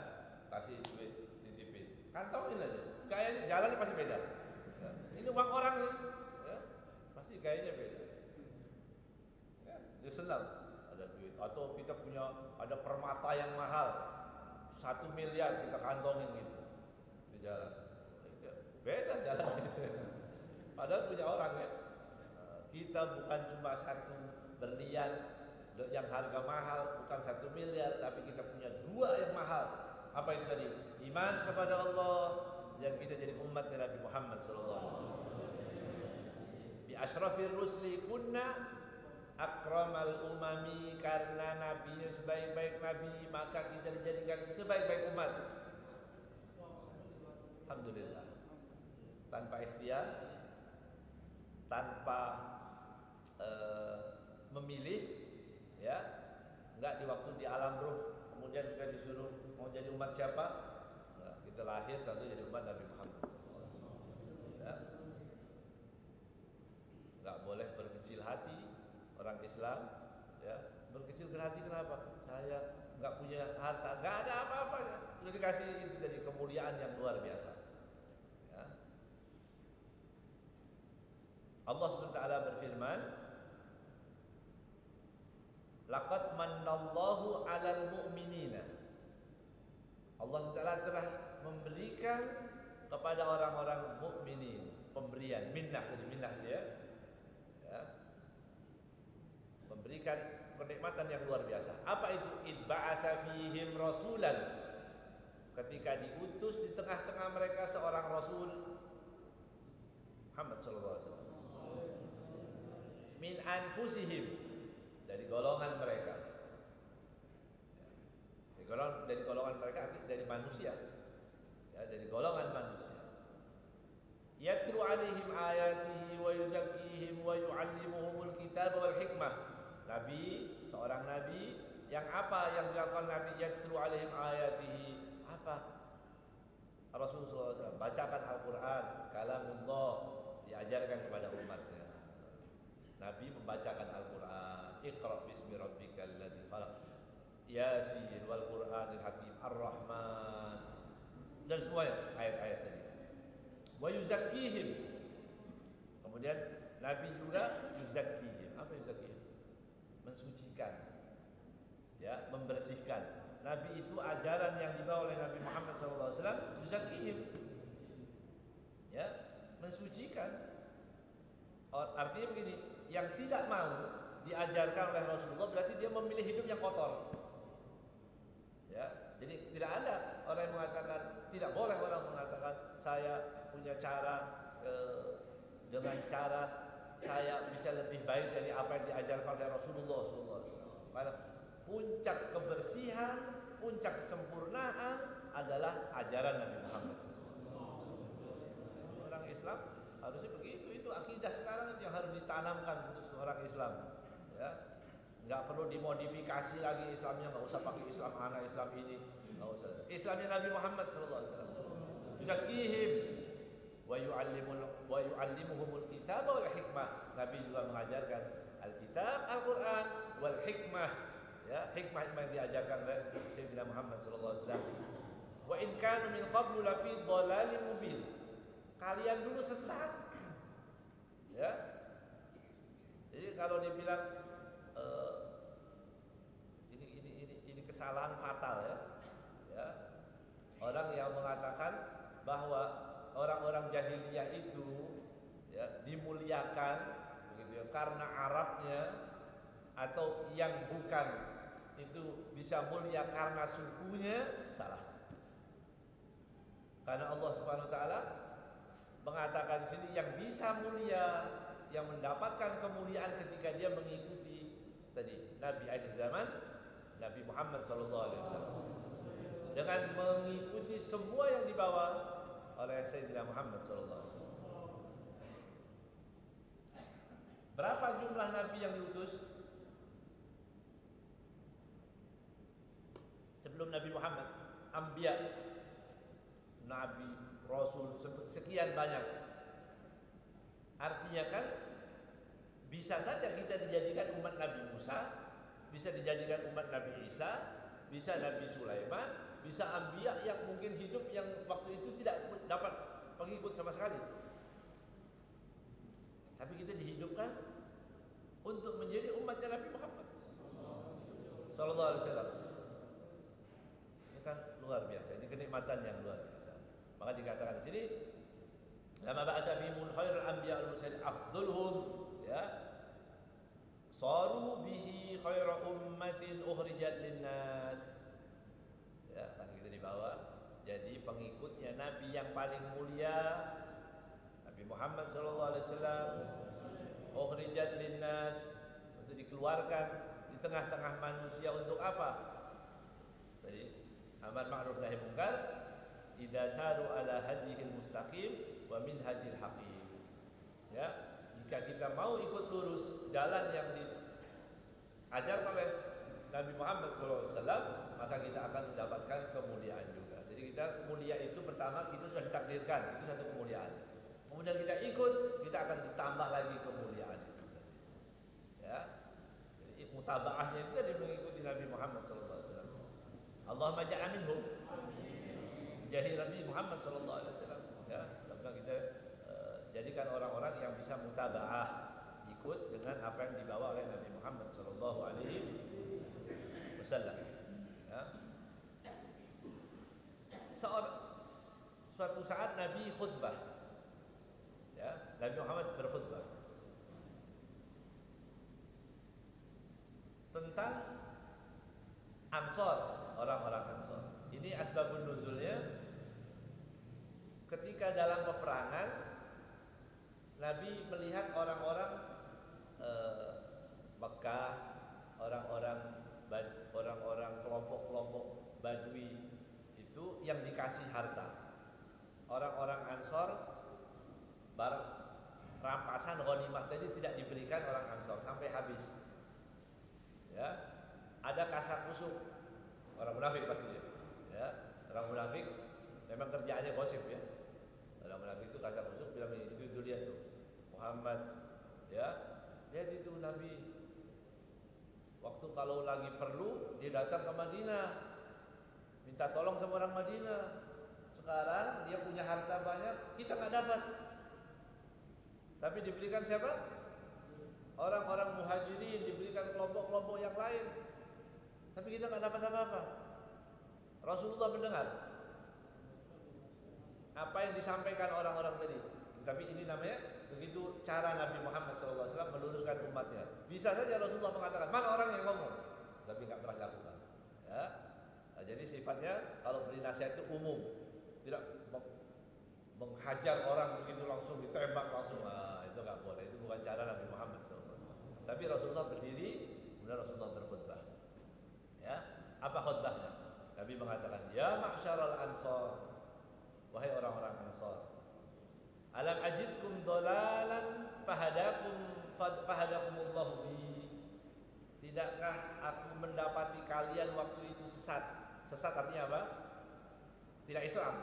kasih duit, titipin, kantongin aja. Gayanya, jalannya pasti beda. Ya. Ini uang orang nih, ya, pasti gayanya beda. Ya. Dia senang ada duit. Atau kita punya ada permata yang mahal, 1 miliar kita kantongin gitu di jalan. Beda jalan itu. Padahal punya orang, ya. Kita bukan cuma satu berlian yang harga mahal, bukan 1 miliar, tapi kita punya dua yang mahal. Apa itu tadi? Iman kepada Allah, yang kita jadi umatnya Nabi Muhammad sallallahu alaihi wasallam. Bi asyrafir rusli kunna akramal umami, karena nabinya sebaik-baik nabi, maka kita dijadikan sebaik-baik umat. Alhamdulillah. Tanpa ikhtiar, tanpa memilih, ya, enggak di waktu di alam ruh kemudian kita disuruh mau jadi umat siapa, nah, kita lahir tentu jadi umat Nabi Muhammad, ya. Enggak boleh berkecil hati orang Islam, ya. Berkecil hati kenapa? Saya enggak punya harta, enggak ada apa-apanya, sudah dikasih itu dari kemuliaan yang luar biasa. Allah SWT berfirman, laqad mannallahu 'alal mu'minina. Allah SWT telah memberikan kepada orang-orang mukminin pemberian, minnah, jadi minnah dia, ya, memberikan kenikmatan yang luar biasa. Apa itu? Idba'atha fihim rasulan, ketika diutus di tengah-tengah mereka seorang rasul, Muhammad sallallahu alaihi wasallam, min anfusihim, dari golongan mereka, dari golongan mereka, dari manusia, ya, dari golongan manusia. Yatlu alaihim ayatihi wa yuzakkihim wa yu'allimuhumul kitab wal hikmah. Nabi, seorang nabi yang apa yang dilakukan Nabi? Yatlu alaihim ayatihi, apa? Rasulullah SAW bacakan Al-Quran, kalamullah, diajarkan kepada umatnya. Nabi membacakan Al-Quran, Iqra bismi rabbikal ladzi khalaq, Yasin wal Qur'anil hakim, Ar-Rahman, dan semuanya ayat-ayat tadi. Wa yuzakkihim, kemudian Nabi juga yuzakkihim. Apa yuzakkihim? Mensucikan, ya, membersihkan. Nabi itu ajaran yang dibawa oleh Nabi Muhammad SAW, yuzakkihim, ya, mensucikan. Artinya begini, yang tidak mau diajarkan oleh Rasulullah berarti dia memilih hidup yang kotor. Ya, jadi tidak ada orang yang mengatakan, tidak boleh orang mengatakan saya punya cara, dengan cara saya bisa lebih baik dari apa yang diajarkan oleh Rasulullah SAW. Karena puncak kebersihan, puncak kesempurnaan adalah ajaran Nabi Muhammad SAW. Orang Islam harusnya begitu. Itu akidah sekarang yang harus ditanamkan untuk seorang Islam, ya. Nggak perlu dimodifikasi lagi Islamnya, nggak usah pakai Islam anak Islam ini, nggak usah. Islamnya Nabi Muhammad SAW. Yuzakkihim wa yu'allimuhumul kitab wal hikmah. Nabi juga mengajarkan Alkitab, Al-Quran, wal hikmah, ya, hikmah yang diajarkan oleh Sayyidina Muhammad SAW. in kanu min qablu lafi dhalalin mubin. Kalian dulu sesat. Ya. Jadi kalau dibilang ini kesalahan fatal ya. Ya. Orang yang mengatakan bahwa orang-orang jahiliyah itu ya dimuliakan begitu ya karena Arabnya, atau yang bukan itu bisa mulia karena sukunya, salah. Karena Allah Subhanahu wa taala mengatakan di sini yang bisa mulia, yang mendapatkan kemuliaan ketika dia mengikuti tadi Nabi akhir zaman, Nabi Muhammad sallallahu alaihi wasallam. Dengan mengikuti semua yang dibawa oleh Sayyidina Muhammad sallallahu alaihi wasallam. Berapa jumlah nabi yang diutus? Sebelum Nabi Muhammad, Anbiya, Nabi, Rasul, sekian banyak. Artinya kan bisa saja kita dijadikan umat Nabi Musa, bisa dijadikan umat Nabi Isa, bisa Nabi Sulaiman, bisa Anbiya yang mungkin hidup yang waktu itu tidak dapat pengikut sama sekali. Tapi kita dihidupkan untuk menjadi umatnya Nabi Muhammad sallallahu alaihi wasallam. Ini kan luar biasa, ini kenikmatan yang luar biasa. Maka dikatakan di sini, lama ba'atha bihimul khairul anbiya wal mursalin afdhaluhum, ya. Saru bihi khairu ummatin ukhrijat linnas. Ya, kan kita dibawa jadi pengikutnya Nabi yang paling mulia, Nabi Muhammad sallallahu alaihi wasallam. Ukhrijat linnas, untuk dikeluarkan di tengah-tengah manusia untuk apa? Tadi amar ma'ruf nahi munkar, idza saru ala hadihil mustaqim wa minhajil hakim. Ya, jika kita mau ikut lurus jalan yang diajarkan oleh Nabi Muhammad SAW, maka kita akan mendapatkan kemuliaan juga. Jadi kita mulia itu pertama kita sudah ditakdirkan, itu satu kemuliaan. Kemudian kita ikut, kita akan ditambah lagi kemuliaan itu. Ya, jadi mutabaahnya itu tadi mengikuti Nabi Muhammad SAW. Allahumma ja'al minhum. Jahil Nabi Muhammad SAW. Ya, semoga kita jadikan orang-orang yang bisa mutabaah, ikut dengan apa yang dibawa oleh Nabi Muhammad SAW. Ya. Suatu saat Nabi khutbah, ya, Nabi Muhammad berkhutbah tentang Ansor, orang-orang Ansor. Ini asbabun nuzulnya, ketika dalam peperangan Nabi melihat orang-orang Mekah, orang-orang kelompok-kelompok Badui itu yang dikasih harta. Orang-orang Ansor barang rampasan ghanimah tadi tidak diberikan orang Ansor sampai habis. Ya, ada kasak kusuk orang munafik pastinya. Ya, orang munafik memang kerjaannya gosip ya. Orang munafik itu kasak kusuk bilang itu lihat tuh Muhammad, ya, lihat itu Nabi. Waktu kalau lagi perlu dia datang ke Madinah, minta tolong sama orang Madinah. Sekarang dia punya harta banyak, kita nggak dapat. Tapi diberikan siapa? Orang-orang muhajirin, diberikan kelompok-kelompok yang lain. Tapi kita nggak dapat apa-apa. Rasulullah mendengar apa yang disampaikan orang-orang tadi. Tapi ini namanya begitu cara Nabi Muhammad SAW meluruskan umatnya. Bisa saja Rasulullah mengatakan, mana orang yang ngomong? Tapi nggak pernah lakukan. Ya. Nah, jadi sifatnya kalau beri nasihat itu umum, tidak menghajar orang begitu langsung ditembak langsung. Nah, itu nggak boleh. Itu bukan cara Nabi Muhammad SAW. Tapi Rasulullah berdiri, kemudian Rasulullah berkhutbah. Ya, apa khutbahnya? Nabi mengatakan, ya ma'syaral ansor, wahai orang-orang Ansor, alam ajidkum dolalan fahadakumullahu bi. Tidakkah aku mendapati kalian waktu itu sesat? Sesat artinya apa? Tidak Islam.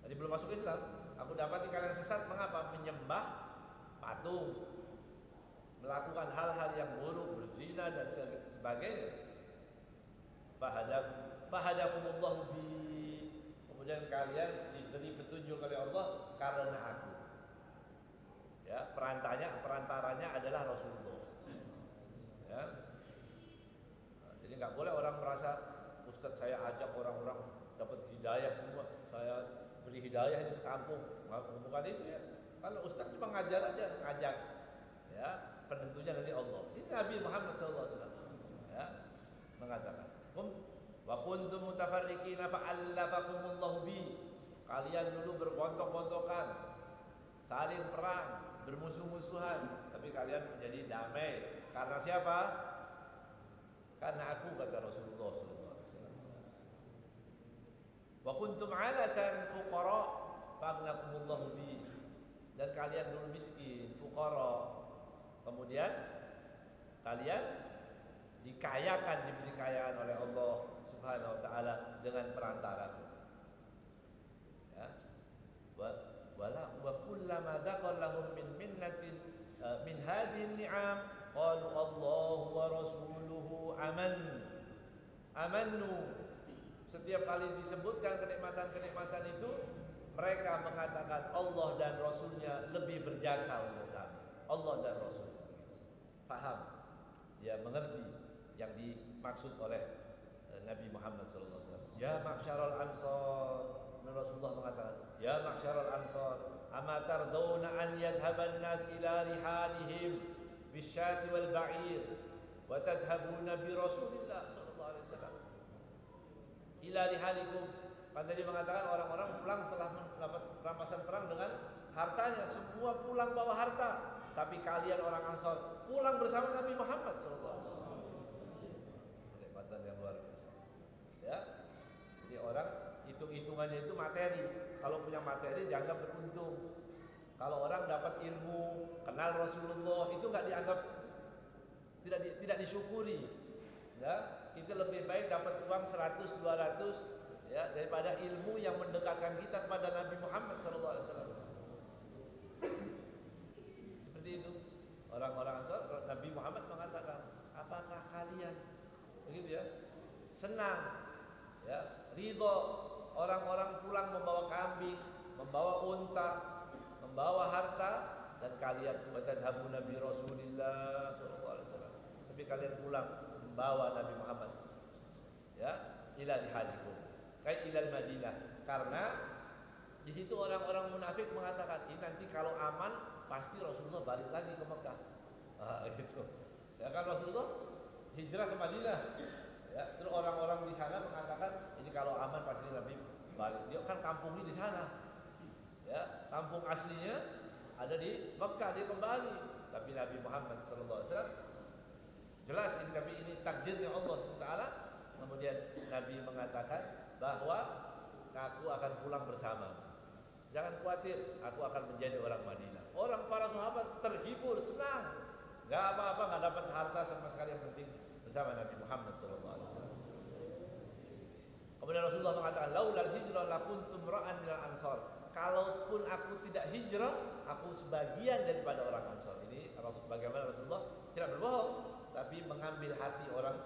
Tadi belum masuk Islam. Aku dapati kalian sesat. Mengapa? Menyembah patung, melakukan hal-hal yang buruk, berzina dan sebagainya. Fahadakumullahu bi. Kemudian kalian diberi petunjuk oleh Allah karena aku. Ya, perantaranya adalah Rasulullah. Ya. Nah, jadi nggak boleh orang merasa Ustadz saya ajak orang-orang dapat hidayah semua, saya beri hidayah di sekampung. Bukan itu ya. Kalau Ustadz cuma ngajar aja, ngajak. Ya, penentunya nanti Allah. Ini Nabi Muhammad SAW. Ya, mengatakan, wa kuntum mutafarriqina fa'allafakumullahu bi. Kalian dulu bergontok-gontokan, saling perang, bermusuh-musuhan, tapi kalian menjadi damai. Karena siapa? Karena aku, kata Rasulullah SAW. Wa kuntum 'alatan fuqara fa'agnakumullahu bi. Dan kalian dulu miskin, fuqara. Kemudian kalian dikayakan, diberi kekayaan oleh Allah Subhanahu wa taala dengan perantara. Ya. Wa kullama dzaqallahum min minnatin min hadhihi ni'am qalu Allahu wa rasuluhu amannu. Setiap kali disebutkan kenikmatan-kenikmatan itu, mereka mengatakan Allah dan Rasulnya lebih berjasa untuk kami. Allah dan Rasulnya. Faham? Dia mengerti yang dimaksud oleh Nabi Muhammad SAW. Ya ma'syarul ansar. Rasulullah mengatakan, ya ma'syarul ansar, ama tardawna an yadhhaban nas ila rihalihim bisyati wal ba'ir wa tadhhabuna bi Rasulillah sallallahu alaihi wasallam ila rihalikum. Kan tadi mengatakan orang-orang pulang setelah mendapat rampasan perang dengan hartanya, semua pulang bawa harta. Tapi kalian orang Ansor pulang bersama Nabi Muhammad SAW. Kenikmatan yang luar biasa. Ya, jadi orang hitung-hitungannya itu materi. Kalau punya materi dianggap beruntung. Kalau orang dapat ilmu, kenal Rasulullah, itu nggak dianggap, tidak disyukuri. Ya, kita lebih baik dapat uang 100, 200, ya, daripada ilmu yang mendekatkan kita kepada Nabi Muhammad SAW. Seperti itu. Orang-orang Ansar, Nabi Muhammad mengatakan, apakah kalian begitu ya, senang, ya, ridho orang-orang pulang membawa kambing, membawa unta, membawa harta, dan kalian watadhabuna bi Rasulillah sallallahu alaihi wasallam, tapi kalian pulang membawa Nabi Muhammad, ya, ila dihalikum, kai ilal Madinah. Karena di situ orang-orang munafik mengatakan, ini nanti kalau aman pasti Rasulullah balik lagi ke Mekah. Gitu. Ya kan, Rasulullah hijrah ke Madinah. Ya, terus orang-orang di sana mengatakan, ini kalau aman pasti Nabi balik. Dia kan kampungnya di sana. Ya, kampung aslinya ada di Mekah, dia kembali. Tapi Nabi Muhammad SAW jelas ini, tapi ini takdirnya Allah Taala. Kemudian Nabi mengatakan bahwa aku akan pulang bersama. Jangan khawatir, aku akan menjadi orang Madinah. Orang para sahabat terhibur, senang. Gak apa-apa, gak dapat harta sama sekali, yang penting bersama Nabi Muhammad SAW. Kemudian Rasulullah mengatakan, laulal hijrah lakuntum ra'an minal ansar. Kalaupun aku tidak hijrah, aku sebagian daripada orang Ansar. Ini bagaimana Rasulullah tidak berbohong, tapi mengambil hati orang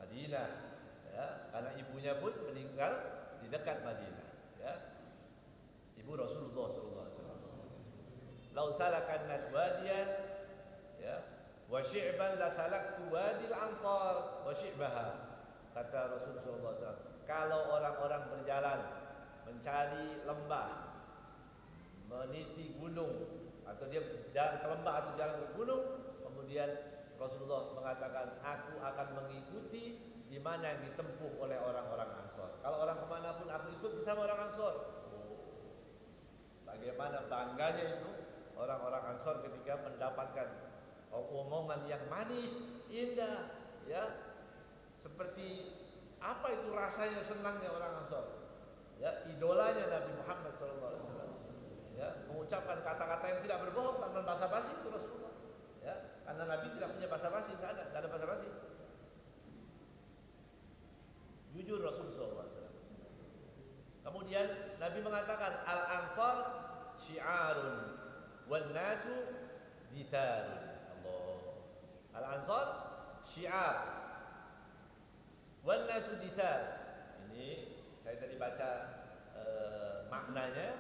Madinah. Ya, karena ibunya pun meninggal di dekat Madinah. Ya. Ibu Rasulullah SAW. Lau salakan nas wadiyan, ya, wa syi'ban la salaktu wadil ansar wa syi'baha. Kata Rasulullah SAW, kalau orang-orang berjalan mencari lembah, meniti gunung, atau dia jalan ke lembah atau jalan ke gunung, kemudian Rasulullah mengatakan, aku akan mengikuti di mana yang ditempuh oleh orang-orang Ansor. Kalau orang kemana pun aku ikut bersama orang Ansor. Bagaimana bangganya itu orang-orang Ansor ketika mendapatkan omongan yang manis, indah, ya, seperti apa itu rasanya senangnya orang Ansor, ya, idolanya Nabi Muhammad SAW, ya, mengucapkan kata-kata yang tidak berbohong tanpa basa-basi itu Rasulullah, ya, karena Nabi tidak punya basa-basi, tidak ada basa-basi, jujur Rasulullah SAW. Kemudian Nabi mengatakan, al-ansar syi'arun wan nasu ditarun. Allah. Al-ansar syi'ar wan nasu ditar. Ini saya tadi baca maknanya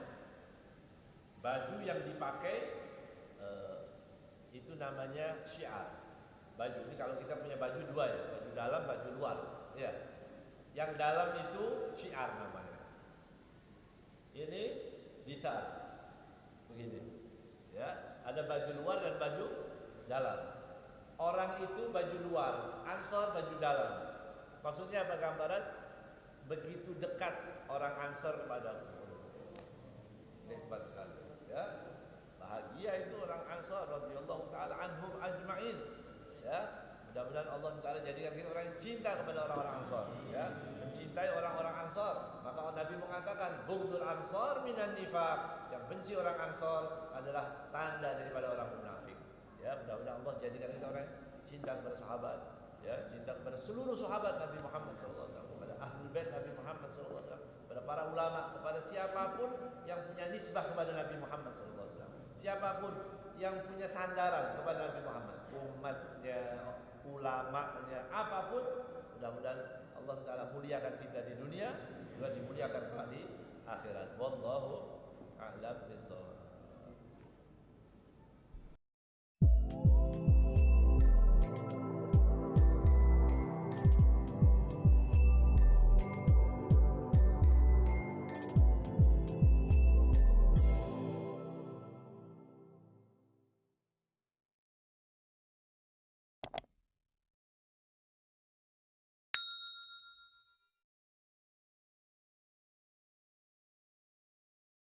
baju yang dipakai itu namanya syiar. Baju ini kalau kita punya baju dua ya, baju dalam, baju luar. Ya, yang dalam itu syiar namanya. Ini disar, begini. Ya, ada baju luar dan baju dalam. Orang itu baju luar, Ansor baju dalam. Maksudnya apa gambaran? Begitu dekat orang Ansor kepadaku. Nikmat sekali. Ya, bahagia itu orang Ansor radhiyallahu taala anhum ajma'in. Ya, mudah-mudahan Allah taala jadikan kita orang yang cinta kepada orang-orang Ansor, ya, mencintai orang-orang Ansor. Maka Nabi mengatakan, "Bughdul Ansor minan nifaq." Yang benci orang Ansor adalah tanda daripada orang munafik. Ya, mudah-mudahan Allah jadikan kita orang yang cinta kepada sahabat, ya, cinta kepada seluruh sahabat Nabi Muhammad SAW, kepada ahlul bait Nabi Muhammad SAW, kepada para ulama, kepada siapapun yang punya nisbah kepada Nabi Muhammad SAW, siapapun yang punya sandaran kepada Nabi Muhammad, umatnya, ulamanya, apapun, mudah-mudahan Allah Taala muliakan kita di dunia, juga dimuliakan di akhirat. Wallahu a'lam bishawab.